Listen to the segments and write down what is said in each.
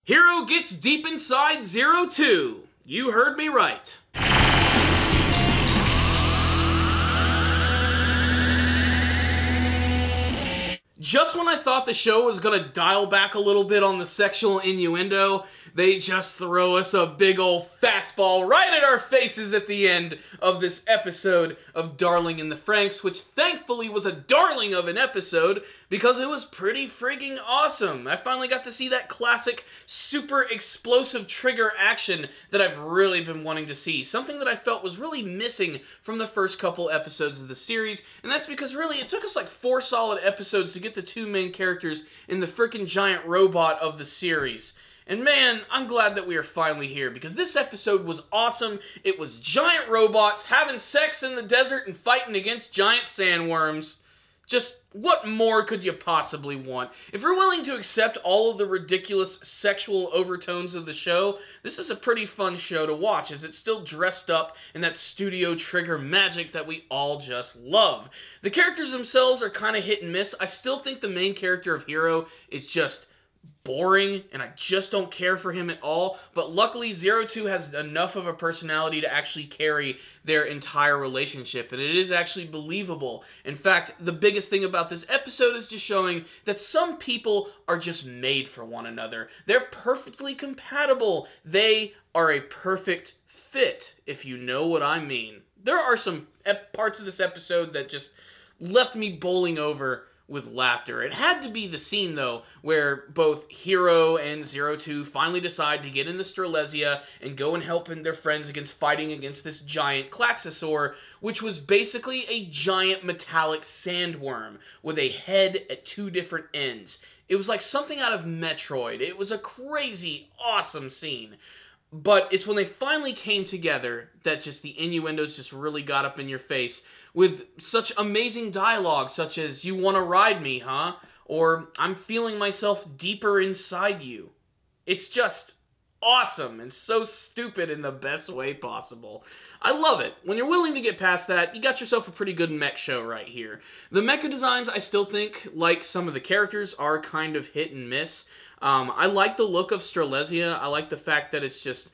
Hiro gets deep inside Zero 2. You heard me right. Just when I thought the show was gonna dial back a little bit on the sexual innuendo, they just throw us a big ol' fastball right at our faces at the end of this episode of Darling in the Franxx, which thankfully was a darling of an episode because it was pretty freaking awesome. I finally got to see that classic super explosive trigger action that I've really been wanting to see. Something that I felt was really missing from the first couple episodes of the series, and that's because really it took us like 4 solid episodes to get the 2 main characters in the freaking giant robot of the series. And man, I'm glad that we are finally here, because this episode was awesome. It was giant robots having sex in the desert and fighting against giant sandworms. Just, what more could you possibly want? If you're willing to accept all of the ridiculous sexual overtones of the show, this is a pretty fun show to watch, as it's still dressed up in that Studio Trigger magic that we all just love. The characters themselves are kind of hit and miss. I still think the main character of Hiro is just boring, and I just don't care for him at all, but luckily Zero 2 has enough of a personality to actually carry their entire relationship, and it is actually believable. In fact, the biggest thing about this episode is just showing that some people are just made for one another. They're perfectly compatible. They are a perfect fit, if you know what I mean. There are some parts of this episode that just left me bowling over with laughter. It had to be the scene, though, where both Hiro and Zero 2 finally decide to get in the Strelezia and go and help their friends against fighting against this giant Klaxosaur, which was basically a giant metallic sandworm with a head at 2 different ends. It was like something out of Metroid. It was a crazy, awesome scene. But it's when they finally came together that just the innuendos just really got up in your face with such amazing dialogue, such as, "You want to ride me, huh?" Or, "I'm feeling myself deeper inside you." It's just awesome and so stupid in the best way possible. I love it. When you're willing to get past that, you got yourself a pretty good mech show right here. The mecha designs, I still think, like some of the characters, are kind of hit and miss. I like the look of Strelezia. I like the fact that it's just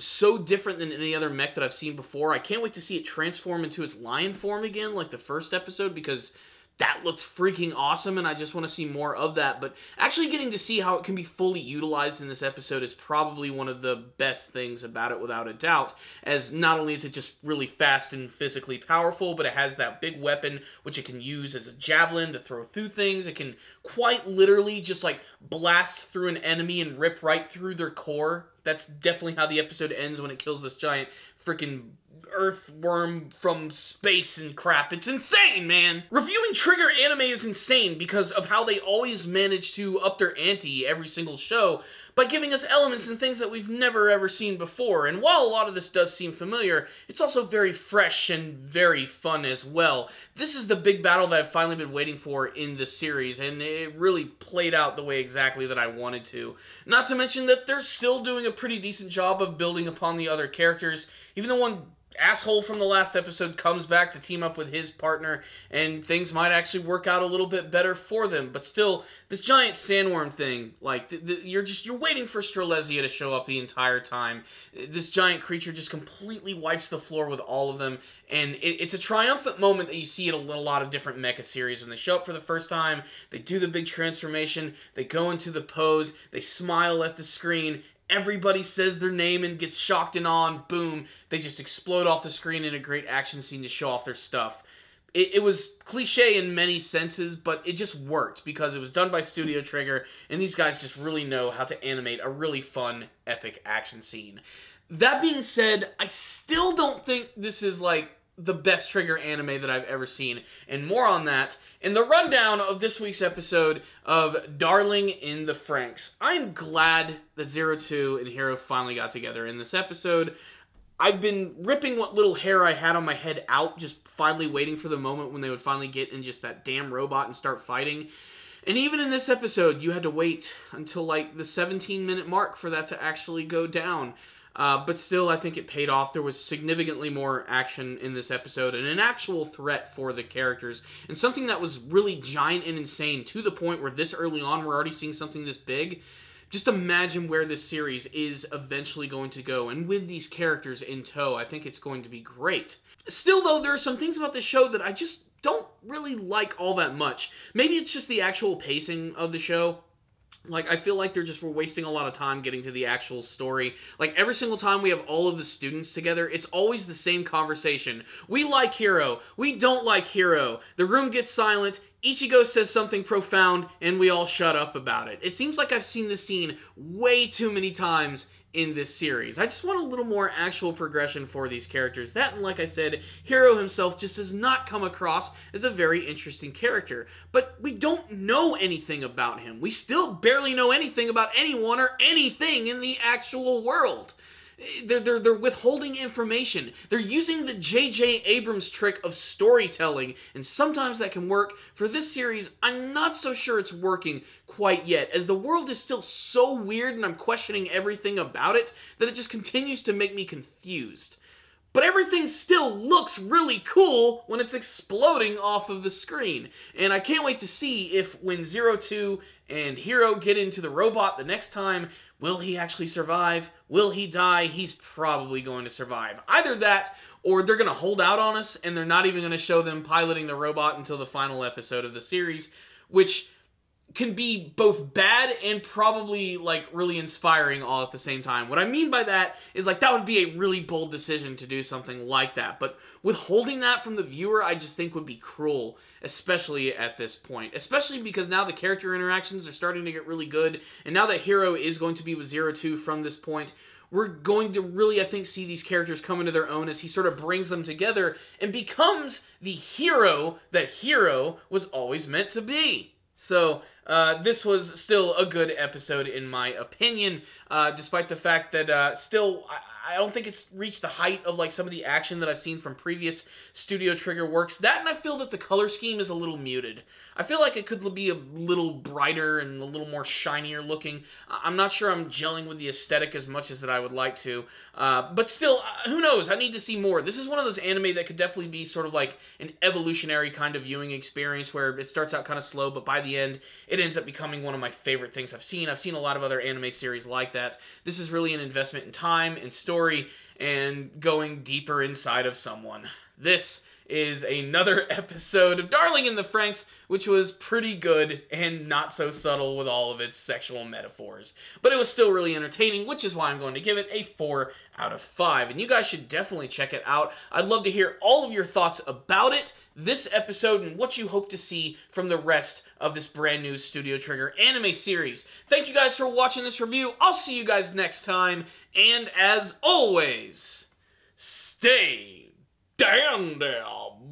so different than any other mech that I've seen before. I can't wait to see it transform into its lion form again, like the first episode, because that looked freaking awesome, and I just want to see more of that. But actually getting to see how it can be fully utilized in this episode is probably one of the best things about it, without a doubt, as not only is it just really fast and physically powerful, but it has that big weapon which it can use as a javelin to throw through things. It can quite literally just like blast through an enemy and rip right through their core. That's definitely how the episode ends when it kills this giant freaking earthworm from space and crap. It's insane, man! Reviewing Trigger anime is insane because of how they always manage to up their ante every single show by giving us elements and things that we've never ever seen before. And while a lot of this does seem familiar, it's also very fresh and very fun as well. This is the big battle that I've finally been waiting for in the series, and it really played out the way exactly that I wanted to. Not to mention that they're still doing a pretty decent job of building upon the other characters. Even the one asshole from the last episode comes back to team up with his partner, and things might actually work out a little bit better for them. But still, this giant sandworm thing, like, you're waiting for Strelezia to show up the entire time. This giant creature just completely wipes the floor with all of them, and it's a triumphant moment that you see in a lot of different mecha series. When they show up for the first time, they do the big transformation, they go into the pose, they smile at the screen, everybody says their name and gets shocked and awe, and boom, they just explode off the screen in a great action scene to show off their stuff. It was cliche in many senses, but it just worked because it was done by Studio Trigger, and these guys just really know how to animate a really fun, epic action scene. That being said, I still don't think this is like the best Trigger anime that I've ever seen, and more on that in the rundown of this week's episode of Darling in the Franxx. I'm glad that Zero 2 and Hiro finally got together in this episode. I've been ripping what little hair I had on my head out, just finally waiting for the moment when they would finally get in just that damn robot and start fighting. And even in this episode, you had to wait until like the 17-minute mark for that to actually go down. But still, I think it paid off. There was significantly more action in this episode and an actual threat for the characters, and something that was really giant and insane to the point where this early on we're already seeing something this big. just imagine where this series is eventually going to go, and with these characters in tow, I think it's going to be great. Still, though, there are some things about the show that I just don't really like all that much. Maybe it's just the actual pacing of the show. Like, I feel like we're wasting a lot of time getting to the actual story. Like, every single time we have all of the students together, it's always the same conversation. We like Hiro. We don't like Hiro. The room gets silent. Ichigo says something profound, and we all shut up about it. It seems like I've seen this scene way too many times in this series. I just want a little more actual progression for these characters. That, and like I said, Hiro himself just does not come across as a very interesting character. But we don't know anything about him. We still barely know anything about anyone or anything in the actual world. They're withholding information. They're using the J.J. Abrams trick of storytelling, and sometimes that can work. For this series, I'm not so sure it's working quite yet, as the world is still so weird and I'm questioning everything about it that it just continues to make me confused. But everything still looks really cool when it's exploding off of the screen. And I can't wait to see if when Zero Two and Hiro get into the robot the next time, will he actually survive? Will he die? He's probably going to survive. Either that, or they're going to hold out on us and they're not even going to show them piloting the robot until the final episode of the series, which can be both bad and probably, like, really inspiring all at the same time. What I mean by that is, like, that would be a really bold decision to do something like that. But withholding that from the viewer, I just think would be cruel, especially at this point. Especially because now the character interactions are starting to get really good, and now that Hiro is going to be with Zero Two from this point, we're going to really, I think, see these characters come into their own as he sort of brings them together and becomes the hero that Hiro was always meant to be. So, this was still a good episode in my opinion, despite the fact that still, I don't think it's reached the height of like some of the action that I've seen from previous Studio Trigger works. That, and I feel that the color scheme is a little muted. I feel like it could be a little brighter and a little more shinier looking. I'm not sure I'm gelling with the aesthetic as much as that I would like to, but still, who knows? I need to see more. This is one of those anime that could definitely be sort of like an evolutionary kind of viewing experience where it starts out kind of slow, but by the end, it ends up becoming one of my favorite things I've seen. I've seen a lot of other anime series like that. This is really an investment in time and story and going deeper inside of someone. This is another episode of Darling in the Franxx, which was pretty good and not so subtle with all of its sexual metaphors. But it was still really entertaining, which is why I'm going to give it a 4 out of 5. And you guys should definitely check it out. I'd love to hear all of your thoughts about it, this episode, and what you hope to see from the rest of this brand new Studio Trigger anime series. Thank you guys for watching this review. I'll see you guys next time. And as always, stay down there,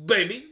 baby.